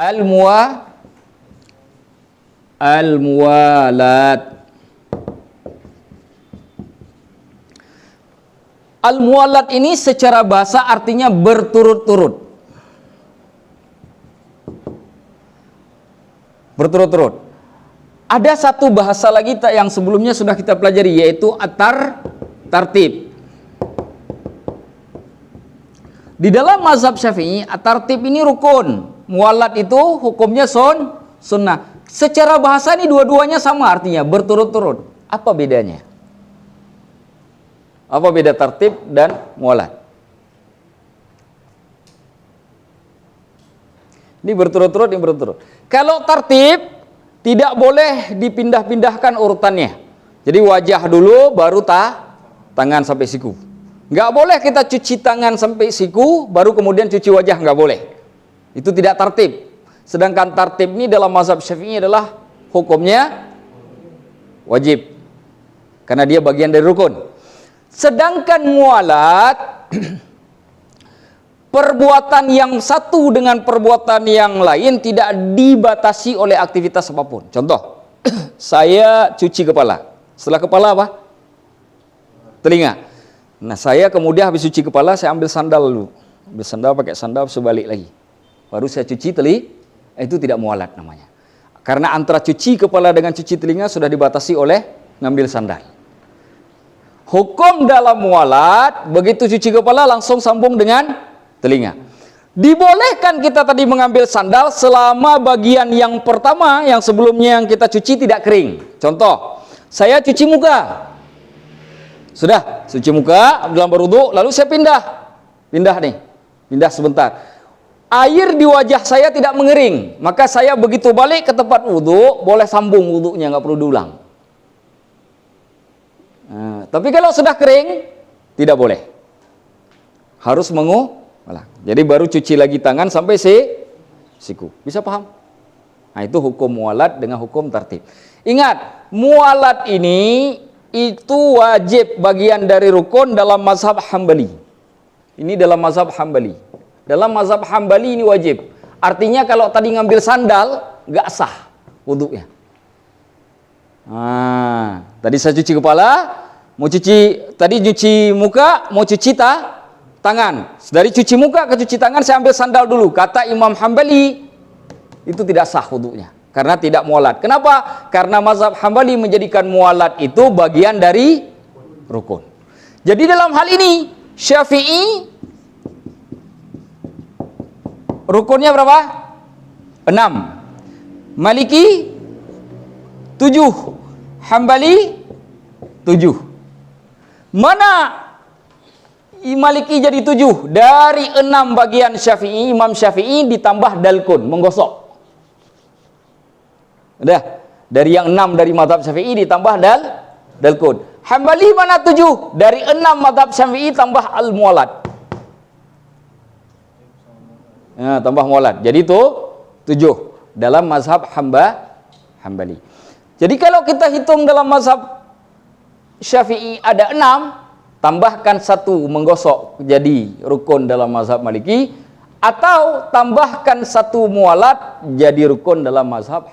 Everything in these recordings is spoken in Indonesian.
Al-muwalat. Al-muwalat ini secara bahasa artinya berturut-turut. Berturut-turut. Ada satu bahasa lagi yang sebelumnya sudah kita pelajari, yaitu at-tartib. Di dalam mazhab Syafi'i, at-tartib ini rukun. Muwalat itu hukumnya sunnah. Secara bahasa ini dua-duanya sama artinya, berturut-turut. Apa bedanya? Apa beda tartib dan muwalat? Ini berturut-turut, ini berturut-turut. Kalau tartib tidak boleh dipindah-pindahkan urutannya. Jadi wajah dulu, baru tangan sampai siku. Nggak boleh kita cuci tangan sampai siku, baru kemudian cuci wajah, nggak boleh. Itu tidak tartib. Sedangkan tartib ini dalam mazhab Syafi'i adalah hukumnya wajib. Karena dia bagian dari rukun. Sedangkan muwalat, perbuatan yang satu dengan perbuatan yang lain tidak dibatasi oleh aktivitas apapun. Contoh, saya cuci kepala. Setelah kepala apa? Telinga. Nah, saya kemudian habis cuci kepala, saya ambil sandal dulu. Ambil sandal, pakai sandal, sebalik lagi. Baru saya cuci telinga, itu tidak muwalat namanya. Karena antara cuci kepala dengan cuci telinga sudah dibatasi oleh ngambil sandal. Hukum dalam muwalat, begitu cuci kepala langsung sambung dengan telinga. Dibolehkan kita tadi mengambil sandal selama bagian yang pertama, yang sebelumnya yang kita cuci tidak kering. Contoh, saya cuci muka. Sudah, cuci muka dalam berwudu, lalu saya pindah sebentar. Air di wajah saya tidak mengering, maka saya begitu balik ke tempat wudu, boleh sambung wudunya, nggak perlu diulang. Nah, tapi kalau sudah kering, tidak boleh. Harus jadi baru cuci lagi tangan sampai siku. Bisa paham? Nah, itu hukum muwalat dengan hukum tartib. Ingat, muwalat ini itu wajib bagian dari rukun dalam mazhab Hambali. Ini dalam mazhab Hambali. Dalam mazhab Hambali ini wajib. Artinya kalau tadi ngambil sandal, nggak sah wudunya. Nah, tadi saya cuci kepala, tadi cuci muka, mau cuci tangan. Dari cuci muka ke cuci tangan saya ambil sandal dulu. Kata Imam Hambali, itu tidak sah wudunya. Karena tidak muwalat. Kenapa? Karena mazhab Hambali menjadikan muwalat itu bagian dari rukun. Jadi dalam hal ini, Syafi'i rukunnya berapa? 6. Maliki 7. Hambali 7. Mana Maliki jadi 7? Dari 6 bagian Syafi'i, Imam Syafi'i ditambah dalkun, menggosok. Udah, dari yang 6 dari mazhab Syafi'i ditambah dalkun. Hambali mana 7? Dari 6 mazhab Syafi'i tambah al-muwalat. Nah, tambah muwalat. Jadi itu 7 dalam mazhab Hambali. Jadi kalau kita hitung dalam mazhab Syafi'i ada 6, tambahkan 1 menggosok jadi rukun dalam mazhab Maliki, atau tambahkan 1 muwalat jadi rukun dalam mazhab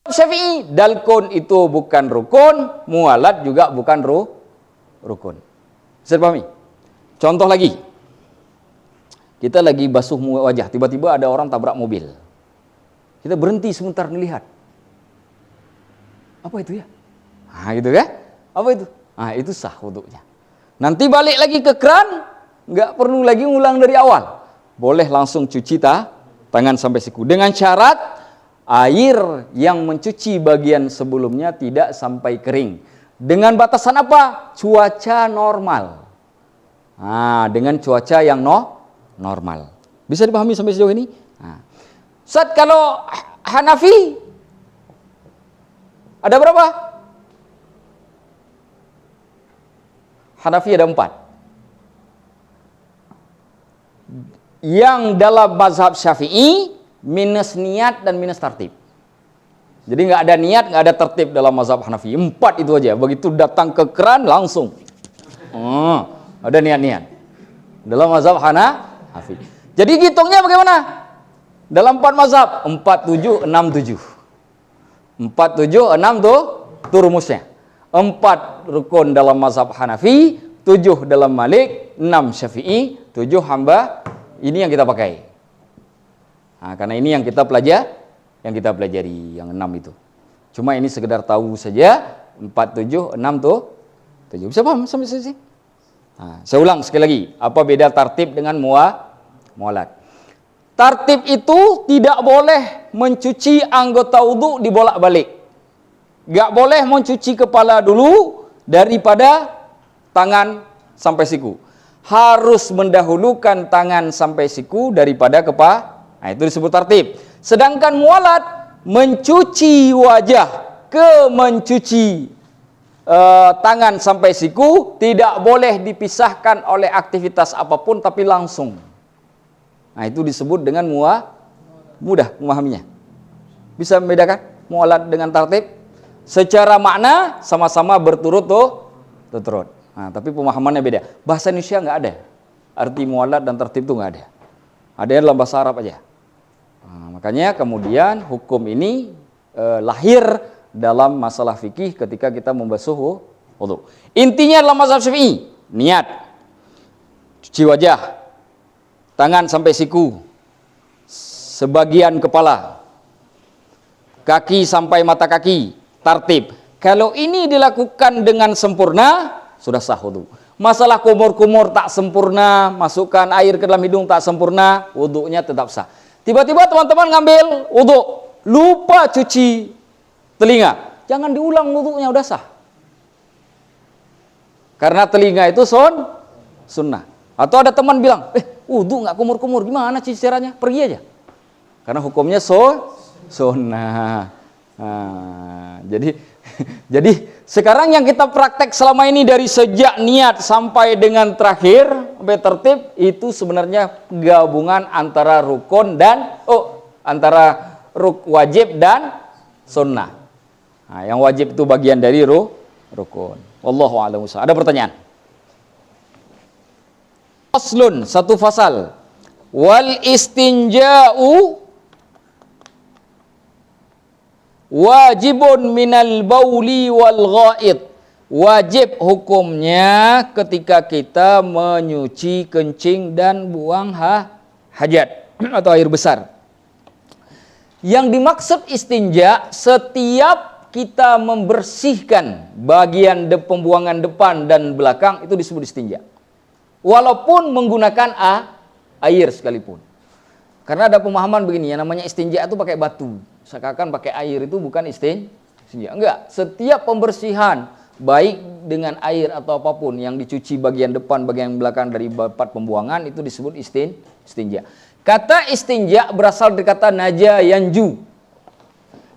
Syafi'i. Dalkun itu bukan rukun, muwalat juga bukan rukun. Bisa dipahami? Contoh lagi. Kita lagi basuh wajah, tiba-tiba ada orang tabrak mobil. Kita berhenti sebentar melihat. Apa itu ya? Nah, gitu kan? Apa itu? Nah, itu sah wudunya. Nanti balik lagi ke keran, nggak perlu lagi ngulang dari awal. Boleh langsung cuci tangan sampai siku. Dengan syarat air yang mencuci bagian sebelumnya tidak sampai kering. Dengan batasan apa? Cuaca normal. Nah, dengan cuaca yang normal. Bisa dipahami sampai sejauh ini? Nah. Ustaz, kalau Hanafi ada berapa? Hanafi ada 4. Yang dalam mazhab Syafi'i minus niat dan minus tartib. Jadi nggak ada niat, nggak ada tertib dalam mazhab Hanafi. 4 itu aja. Begitu datang ke keran langsung. Ada niat-niat. Dalam mazhab Hanafi. Jadi hitungnya bagaimana? Dalam 4 mazhab 4767. 476 tuh rumusnya. 4 rukun dalam mazhab Hanafi, 7 dalam Malik, 6 Syafi'i, 7 Hamba. Ini yang kita pakai. Nah, karena ini yang kita pelajari yang 6 itu. Cuma ini sekedar tahu saja. 4, 7, 6 tuh 7. Bisa paham sampai sini? Nah, saya ulang sekali lagi. Apa beda tartib dengan mualat? Tartib itu tidak boleh mencuci anggota wudu dibolak-balik. Gak boleh mencuci kepala dulu daripada tangan sampai siku. Harus mendahulukan tangan sampai siku daripada kepala. Nah, itu disebut tartib. Sedangkan mualat mencuci wajah mencuci tangan sampai siku tidak boleh dipisahkan oleh aktivitas apapun tapi langsung. Nah, itu disebut dengan mudah memahaminya. Bisa membedakan mualat dengan tartib? Secara makna sama-sama berturut-turut. Nah, tapi pemahamannya beda. Bahasa Indonesia nggak ada. Arti mualat dan tertib itu nggak ada. Ada dalam bahasa Arab aja. Nah, makanya kemudian hukum ini lahir dalam masalah fikih ketika kita membasuh wudu. Intinya dalam mazhab Syafi'i, niat, cuci wajah, tangan sampai siku, sebagian kepala, kaki sampai mata kaki, tartib. Kalau ini dilakukan dengan sempurna, sudah sah wudu. Masalah kumur-kumur tak sempurna, masukkan air ke dalam hidung tak sempurna, wudunya tetap sah. Tiba-tiba teman-teman ngambil wudu, lupa cuci telinga. Jangan diulang wudunya, udah sah. Karena telinga itu sunnah. Atau ada teman bilang, wudu nggak kumur-kumur, gimana cuci caranya? Pergi aja. Karena hukumnya sunnah. Nah, jadi sekarang yang kita praktek selama ini dari sejak niat sampai dengan terakhir sampai tertib itu sebenarnya gabungan antara rukun dan antara wajib dan sunnah. Nah, yang wajib itu bagian dari rukun. Wallahu a'lam. Ada pertanyaan? Faslun, satu fasal. Wal istinja'u wajibun minal bauli wal ghaid. Wajib hukumnya ketika kita menyuci kencing dan buang hajat atau air besar. Yang dimaksud istinja setiap kita membersihkan bagian pembuangan depan dan belakang itu disebut istinja. Walaupun menggunakan air sekalipun. Karena ada pemahaman begini, yang namanya istinja itu pakai batu. Seakan pakai air itu bukan istinja. Enggak, setiap pembersihan baik dengan air atau apapun yang dicuci bagian depan, bagian belakang dari tempat pembuangan itu disebut istinja. Kata istinja berasal dari kata najayanju.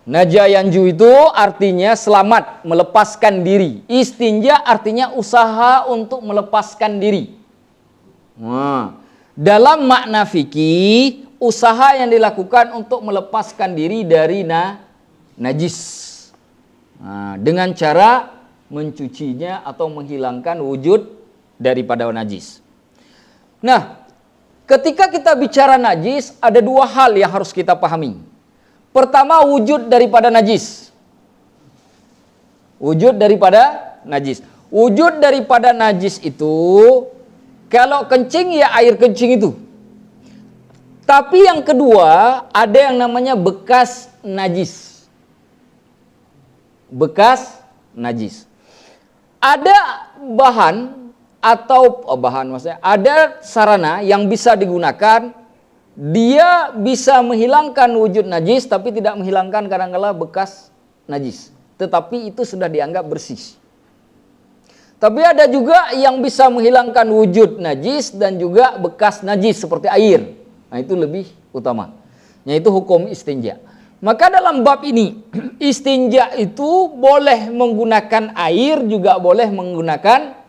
Najayanju itu artinya selamat, melepaskan diri. Istinja artinya usaha untuk melepaskan diri. Nah, dalam makna fikih, usaha yang dilakukan untuk melepaskan diri dari najis. Nah, dengan cara mencucinya atau menghilangkan wujud daripada najis. Nah, ketika kita bicara najis, ada dua hal yang harus kita pahami. Pertama, wujud daripada najis. Wujud daripada najis. Wujud daripada najis itu, kalau kencing ya air kencing itu. Tapi yang kedua, ada yang namanya bekas najis. Bekas najis. Ada bahan atau maksudnya ada sarana yang bisa digunakan, dia bisa menghilangkan wujud najis tapi tidak menghilangkan kadang-kala bekas najis, tetapi itu sudah dianggap bersih. Tapi ada juga yang bisa menghilangkan wujud najis dan juga bekas najis seperti air. Nah, itu lebih utama, yaitu hukum istinja. Maka dalam bab ini istinja itu boleh menggunakan air, juga boleh menggunakan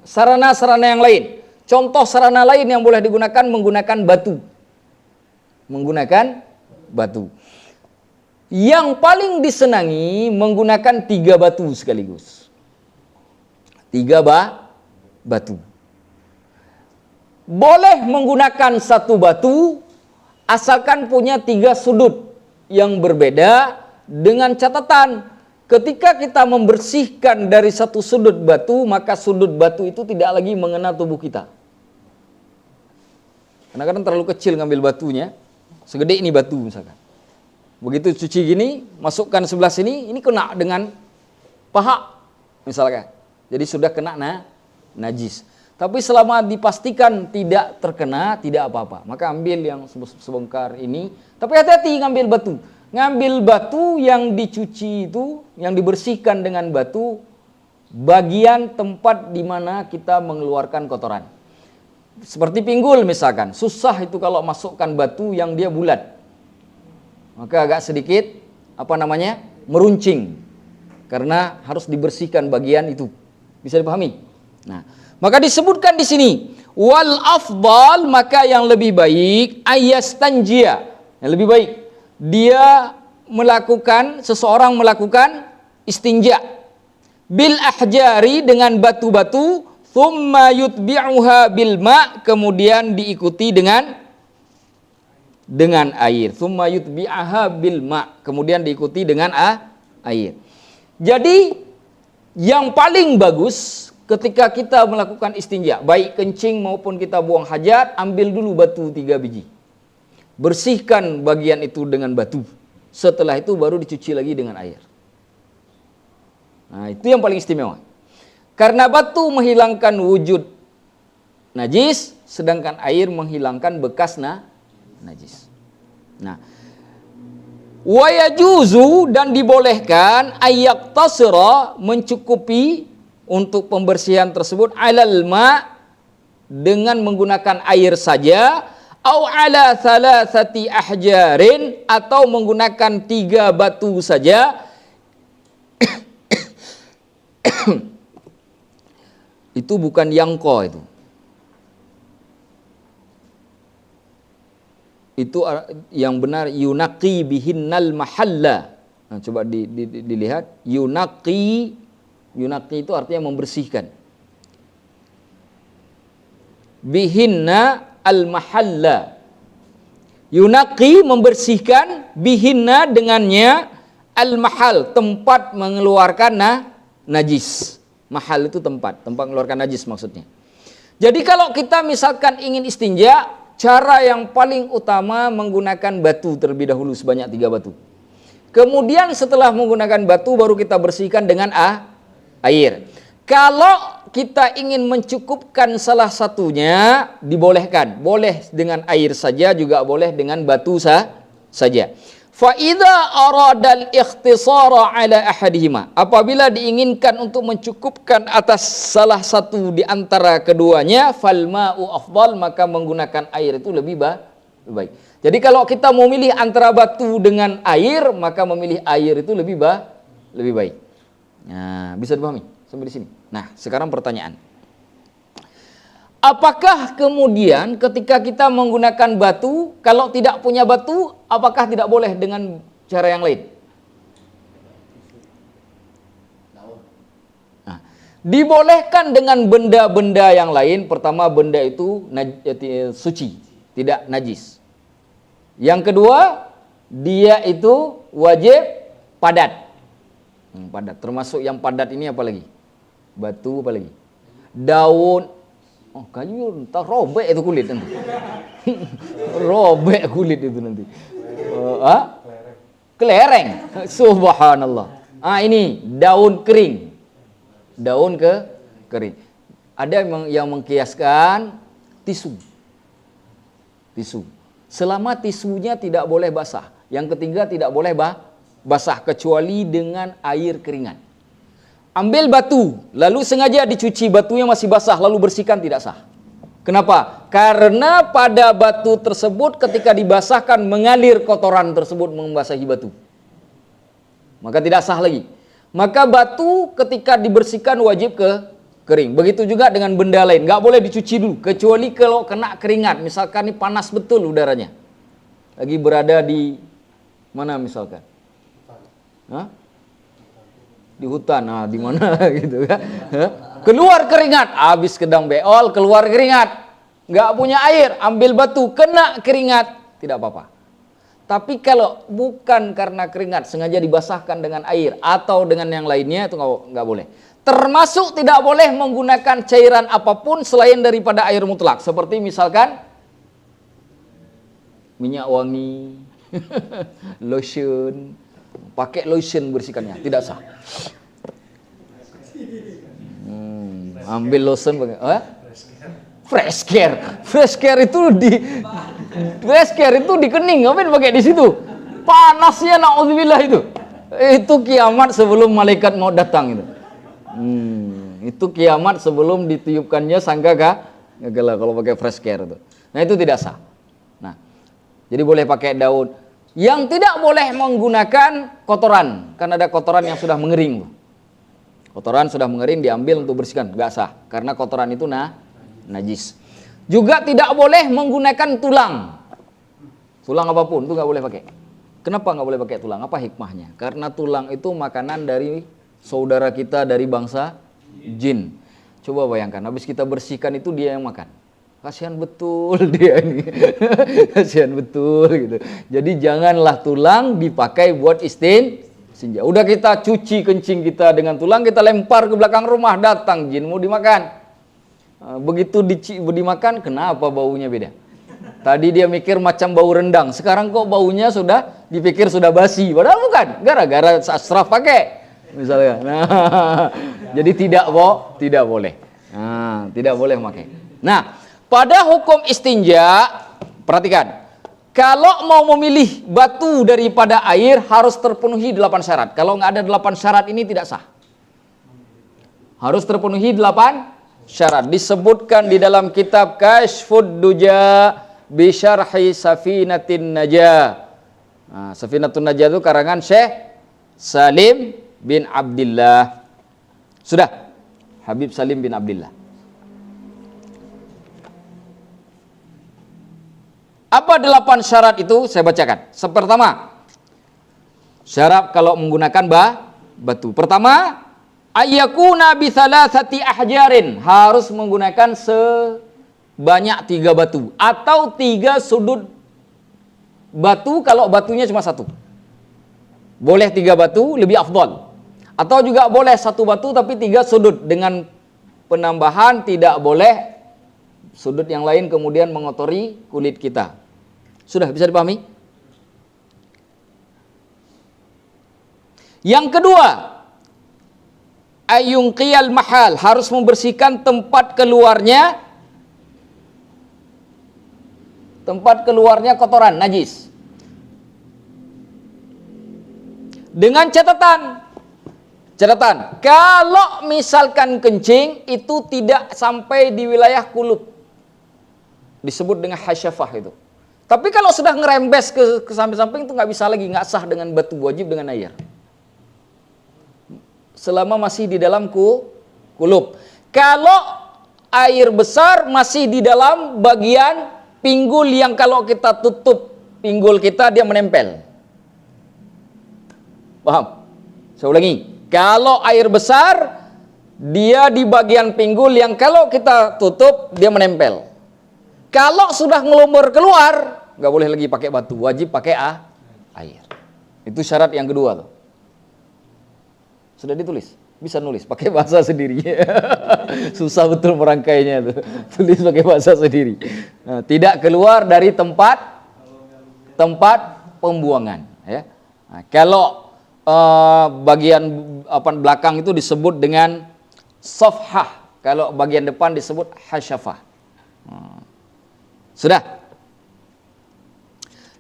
sarana-sarana yang lain. Contoh sarana lain yang boleh digunakan menggunakan batu. Menggunakan batu. Yang paling disenangi menggunakan 3 batu sekaligus. 3 batu. boleh menggunakan satu batu asalkan punya 3 sudut yang berbeda, dengan catatan ketika kita membersihkan dari satu sudut batu, maka sudut batu itu tidak lagi mengena tubuh kita. Karena kadang terlalu kecil ngambil batunya, segede ini batu misalkan. Begitu cuci gini, masukkan sebelah sini, ini kena dengan paha misalkan. Jadi sudah kena najis. Tapi selama dipastikan tidak terkena, tidak apa-apa. Maka ambil yang sebongkar ini. Tapi hati-hati ngambil batu. Ngambil batu yang dicuci itu, yang dibersihkan dengan batu, bagian tempat di mana kita mengeluarkan kotoran. Seperti pinggul misalkan. Susah itu kalau masukkan batu yang dia bulat. Maka agak sedikit, meruncing. Karena harus dibersihkan bagian itu. Bisa dipahami? Nah, maka disebutkan di sini, wal afdal, maka yang lebih baik, ayastanjia, yang lebih baik dia seseorang melakukan istinja bil ahjari, dengan batu-batu, thumma yutbi'uha bil ma', kemudian diikuti dengan air. Thumma yutbi'aha bil ma', kemudian diikuti dengan air. Jadi yang paling bagus ketika kita melakukan istinja, baik kencing maupun kita buang hajat, ambil dulu batu 3 biji. Bersihkan bagian itu dengan batu. Setelah itu baru dicuci lagi dengan air. Nah, itu yang paling istimewa. Karena batu menghilangkan wujud najis, sedangkan air menghilangkan bekas najis. Nah, wa yajuzu, dan dibolehkan ayyaqtasira, mencukupi untuk pembersihan tersebut alal ma, dengan menggunakan air saja, au ala thalathati ahjarin, atau menggunakan 3 batu saja. Itu bukan yangko itu. Itu yang benar yunaqi bihinnal mahalla. Nah, coba dilihat, yunaqi itu artinya membersihkan. Bihinna al-mahalla. Yunaqi, membersihkan, bihinna, dengannya, al-mahal, tempat mengeluarkan najis. Mahal itu tempat mengeluarkan najis maksudnya. Jadi kalau kita misalkan ingin istinja, cara yang paling utama menggunakan batu terlebih dahulu sebanyak 3 batu. Kemudian setelah menggunakan batu baru kita bersihkan dengan air. Kalau kita ingin mencukupkan salah satunya, dibolehkan. Boleh dengan air saja, juga boleh dengan batu saja. Fa idza aradal ikhtisara ala ahadihima, apabila diinginkan untuk mencukupkan atas salah satu di antara keduanya, fal ma'u afdal, maka menggunakan air itu lebih baik. Jadi kalau kita mau memilih antara batu dengan air, maka memilih air itu lebih baik. Nah, bisa dipahami sampai di sini. Nah, sekarang pertanyaan. Apakah kemudian ketika kita menggunakan batu, kalau tidak punya batu, apakah tidak boleh dengan cara yang lain? Nah, dibolehkan dengan benda-benda yang lain. Pertama, benda itu suci, tidak najis. Yang kedua, dia itu wajib padat. Padat, termasuk yang padat ini apa lagi? Batu apa lagi? Daun. Oh, kayu entah robek itu kulit nanti. Robek kulit itu nanti. Kelereng. Subhanallah. Ini daun kering. Daun kering. Ada yang mengkiaskan tisu. Selama tisunya tidak boleh basah. Yang ketiga, tidak boleh basah kecuali dengan air keringat. Ambil batu, lalu sengaja dicuci, batunya masih basah, lalu bersihkan, tidak sah. Kenapa? Karena pada batu tersebut ketika dibasahkan mengalir kotoran tersebut membasahi batu. Maka tidak sah lagi. Maka batu ketika dibersihkan wajib kering. Begitu juga dengan benda lain, nggak boleh dicuci dulu, kecuali kalau kena keringat. Misalkan ini panas betul udaranya, lagi berada di mana misalkan? Di hutan, di mana gitu kan? Keluar keringat, habis kedang beol, keluar keringat. nggak punya air, ambil batu, kena keringat, tidak apa-apa. Tapi kalau bukan karena keringat, sengaja dibasahkan dengan air atau dengan yang lainnya, itu nggak boleh. Termasuk tidak boleh menggunakan cairan apapun selain daripada air mutlak. Seperti misalkan minyak wangi, lotion, pakai lotion bersihkannya, tidak sah. Ambil lotion pakai, fresh care itu di kening, ngapain pakai di situ? Panasnya naudzubillah itu. Itu kiamat sebelum malaikat mau datang itu. Itu kiamat sebelum ditiupkannya sangkakala kalau pakai fresh care itu. Nah, itu tidak sah. Nah, jadi boleh pakai daun. Yang tidak boleh menggunakan kotoran, karena ada kotoran yang sudah mengering. Kotoran sudah mengering diambil untuk bersihkan, nggak sah, karena kotoran itu najis. Juga tidak boleh menggunakan tulang apapun itu nggak boleh pakai. Kenapa nggak boleh pakai tulang? Apa hikmahnya? Karena tulang itu makanan dari saudara kita dari bangsa jin. Coba bayangkan, habis kita bersihkan itu dia yang makan. Kasihan betul dia ini. Kasihan betul gitu. Jadi janganlah tulang dipakai buat istinja. Udah kita cuci kencing kita dengan tulang, kita lempar ke belakang rumah, datang jin mau dimakan. Begitu dimakan, kenapa baunya beda? Tadi dia mikir macam bau rendang, sekarang kok baunya sudah dipikir sudah basi. Padahal bukan, gara-gara asraf pakai. Misalnya, jadi tidak boleh. Tidak boleh memakai. Nah, pada hukum istinja, perhatikan, kalau mau memilih batu daripada air harus terpenuhi 8 syarat. Kalau nggak ada 8 syarat ini tidak sah. Harus terpenuhi 8 syarat. Disebutkan di dalam kitab Kashfud Duja bi Syarhi Safinatin Najah. Safinatun Najah itu karangan Syekh Salim bin Abdillah. Sudah, Habib Salim bin Abdillah. Apa 8 syarat itu? Saya bacakan. Pertama, syarat kalau menggunakan batu. Pertama, ayyakuna bi thalathati ahjarin, harus menggunakan sebanyak 3 batu atau 3 sudut batu kalau batunya cuma 1. Boleh 3 batu, lebih afdal. Atau juga boleh 1 batu tapi 3 sudut, dengan penambahan tidak boleh sudut yang lain kemudian mengotori kulit kita. Sudah bisa dipahami? Yang kedua, ayunqiyal mahal, harus membersihkan tempat keluarnya kotoran, najis. Dengan catatan, kalau misalkan kencing itu tidak sampai di wilayah kulub, disebut dengan hasyafah itu. Tapi kalau sudah ngerembes ke samping-samping itu nggak bisa lagi, nggak sah dengan batu, wajib dengan air. Selama masih di dalam kulub. Kalau air besar masih di dalam bagian pinggul yang kalau kita tutup pinggul kita dia menempel. Paham? Saya ulangi. Kalau air besar dia di bagian pinggul yang kalau kita tutup dia menempel. Kalau sudah ngelumur keluar, nggak boleh lagi pakai batu, wajib pakai air. Itu syarat yang kedua tuh. Sudah ditulis, bisa nulis pakai bahasa sendiri. Susah betul merangkainya tuh. Tulis pakai bahasa sendiri. Nah, tidak keluar dari tempat pembuangan. Ya. Nah, kalau bagian belakang itu disebut dengan safhah, kalau bagian depan disebut hasyafah. Sudah.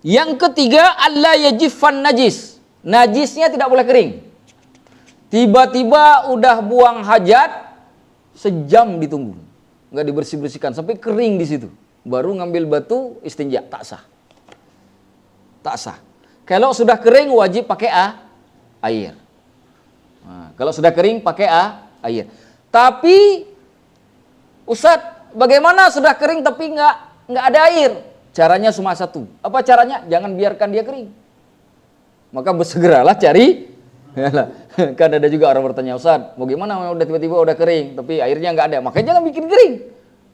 Yang ketiga, alla yajiffan najis. Najisnya tidak boleh kering. Tiba-tiba udah buang hajat, sejam ditunggu, nggak dibersih-bersihkan sampai kering di situ, baru ngambil batu istinja, tak sah. Tak sah. Kalau sudah kering wajib pakai air. Nah, kalau sudah kering pakai air. Tapi Ustadz, bagaimana sudah kering tapi nggak ada air? Caranya cuma satu. Apa caranya? Jangan biarkan dia kering. Maka bersegeralah cari. Kan ada juga orang bertanya, Ustadz, mau gimana udah tiba-tiba udah kering tapi airnya nggak ada? Makanya jangan bikin kering.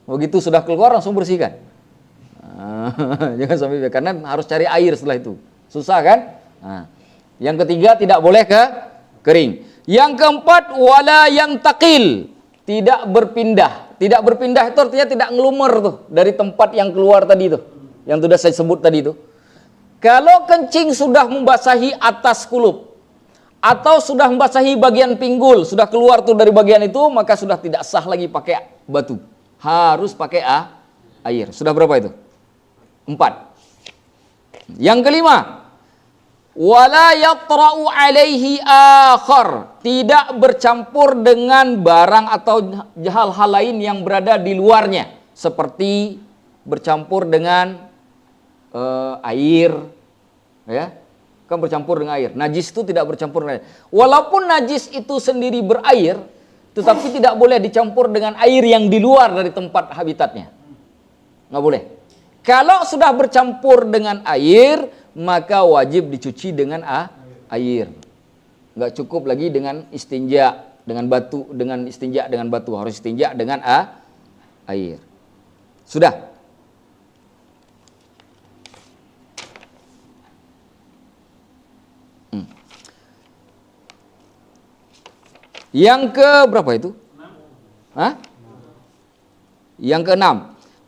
Begitu sudah keluar langsung bersihkan. Jangan sampai, karena harus cari air setelah itu. Susah kan? Yang ketiga, tidak boleh kering. Yang keempat, wala yang takil, tidak berpindah. Tidak berpindah itu artinya tidak ngelumer tuh dari tempat yang keluar tadi tuh, yang sudah saya sebut tadi tuh. Kalau kencing sudah membasahi atas kulup atau sudah membasahi bagian pinggul, sudah keluar tuh dari bagian itu, maka sudah tidak sah lagi pakai batu. Harus pakai air. Sudah berapa itu? 4. Yang kelima, wala yatra'u alaihi akhar, tidak bercampur dengan barang atau hal-hal lain yang berada di luarnya, seperti bercampur dengan air, ya, kan bercampur dengan air. Najis itu tidak bercampur dengan air. Walaupun najis itu sendiri berair, tetapi tidak boleh dicampur dengan air yang di luar dari tempat habitatnya. Nggak boleh. Kalau sudah bercampur dengan air, maka wajib dicuci dengan air. Nggak cukup lagi dengan istinja dengan batu, harus istinja dengan air. Sudah. Yang ke berapa itu? Yang ke-6.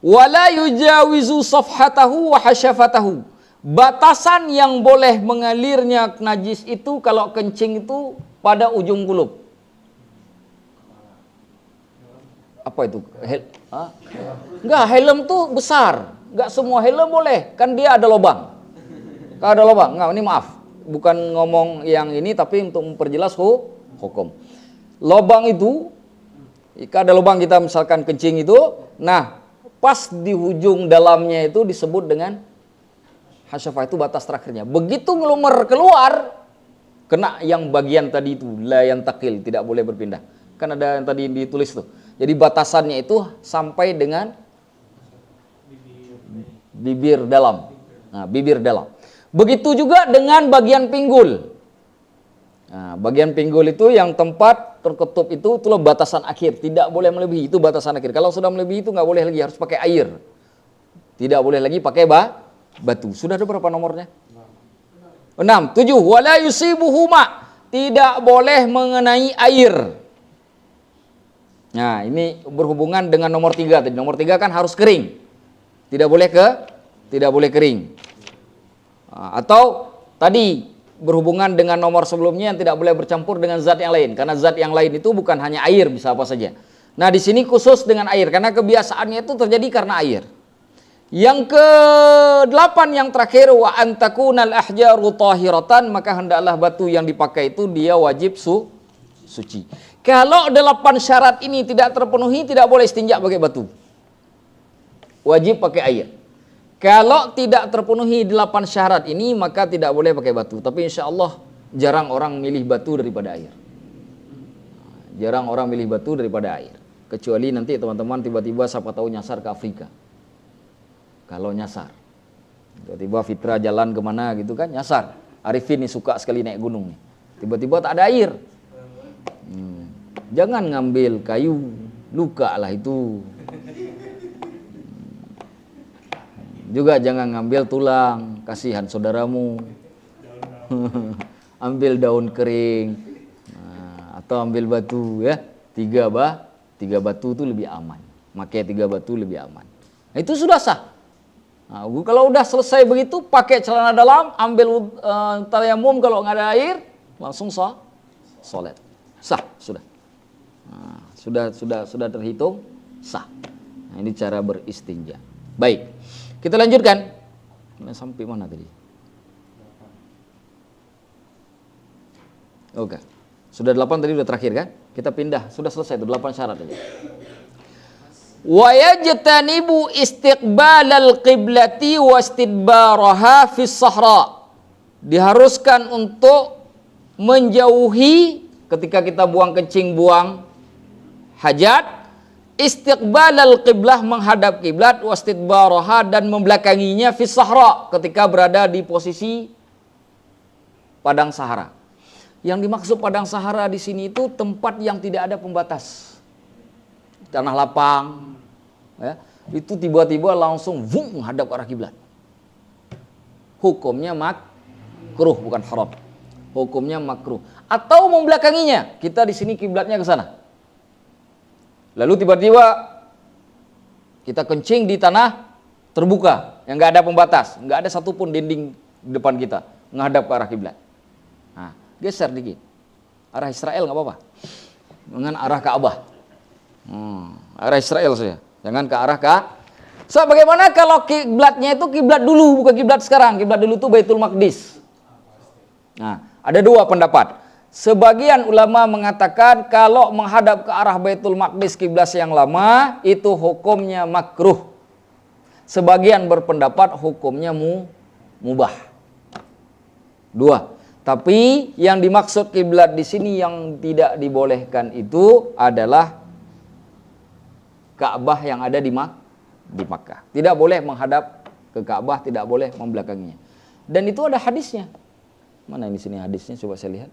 Wala yujawizu safhatahu wa hasyafatahu. Batasan yang boleh mengalirnya najis itu kalau kencing itu pada ujung kulup. Apa itu? Enggak, helm tuh besar. Enggak semua helm boleh, kan dia ada lubang. Kalau ada lubang, enggak, ini maaf. Bukan ngomong yang ini, tapi untuk memperjelas hukum. Lubang itu, jika ada lubang kita misalkan kencing itu, nah pas di ujung dalamnya itu disebut dengan hasyafah, itu batas terakhirnya. Begitu ngelumer keluar, kena yang bagian tadi itu, la yang takil, tidak boleh berpindah. Kan ada yang tadi ditulis tuh. Jadi batasannya itu sampai dengan bibir dalam. Nah, bibir dalam. Begitu juga dengan bagian pinggul. Nah, bagian pinggul itu yang tempat terketup itulah batasan akhir, tidak boleh melebihi, itu batasan akhir. Kalau sudah melebihi itu nggak boleh lagi, harus pakai air. Tidak boleh lagi pakai batu. Sudah ada berapa nomornya? 6. 7. Wala yusibuhuma, tidak boleh mengenai air. Nah, ini berhubungan dengan nomor 3 tadi. Nomor 3 kan harus kering. Tidak boleh kering. Atau tadi berhubungan dengan nomor sebelumnya yang tidak boleh bercampur dengan zat yang lain, karena zat yang lain itu bukan hanya air, bisa apa saja. Nah, di sini khusus dengan air karena kebiasaannya itu terjadi karena air. Yang ke-8 yang terakhir, wa antakunal ahjaru tahiratan, maka hendaklah batu yang dipakai itu dia wajib suci. Kalau 8 syarat ini tidak terpenuhi, tidak boleh istinja pakai batu. Wajib pakai air. Kalau tidak terpenuhi 8 syarat ini, maka tidak boleh pakai batu. Tapi insya Allah jarang orang milih batu daripada air. Jarang orang milih batu daripada air. Kecuali nanti teman-teman tiba-tiba siapa tahu nyasar ke Afrika. Kalau nyasar, tiba-tiba Fitra jalan kemana gitu kan, nyasar. Arifin nih suka sekali naik gunung nih. Tiba-tiba tak ada air. Jangan ngambil kayu, luka lah itu. Juga jangan ngambil tulang, kasihan saudaramu. Ambil daun kering, atau ambil batu ya. 3 batu itu lebih aman. Pakai 3 batu lebih aman. Nah, itu sudah sah. Nah, kalau udah selesai begitu, pakai celana dalam, ambil tayamum kalau nggak ada air, langsung sholat. Sah sudah. Nah, sudah terhitung sah. Nah, ini cara beristinja. Baik. Kita lanjutkan. Sampai mana tadi? Oke. Sudah 8 tadi, sudah terakhir kan? Kita pindah. Sudah selesai itu 8 syarat tadi. Wa yajtanibu istiqbalal qiblati wa istidbaraha fis sahra. Diharuskan untuk menjauhi ketika kita buang kencing, buang hajat, istiqbalal qiblah, menghadap kiblat, wastidbaraha, dan membelakanginya fis sahra, ketika berada di posisi padang sahara. Yang dimaksud padang sahara di sini itu tempat yang tidak ada pembatas. Tanah lapang, ya, itu tiba-tiba langsung menghadap ke arah kiblat. Hukumnya makruh, bukan haram. Hukumnya makruh. Atau membelakanginya. Kita di sini kiblatnya ke sana. Lalu tiba-tiba kita kencing di tanah terbuka, yang nggak ada pembatas, nggak ada satupun dinding di depan kita, menghadap ke arah kiblat. Nah, geser dikit. Arah Israel nggak apa-apa. Dengan arah Ka'bah. Arah Israel saja. Jangan ke arah So, bagaimana kalau kiblatnya itu kiblat dulu, bukan kiblat sekarang. Kiblat dulu itu Baitul Maqdis. Nah, ada dua pendapat. Sebagian ulama mengatakan kalau menghadap ke arah Baitul Maqdis kiblat yang lama, itu hukumnya makruh. Sebagian berpendapat hukumnya mubah. Dua. Tapi yang dimaksud kiblat di sini yang tidak dibolehkan itu adalah Ka'bah yang ada di Makkah. Tidak boleh menghadap ke Ka'bah, tidak boleh membelakanginya. Dan itu ada hadisnya. Mana ini sini hadisnya? Coba saya lihat.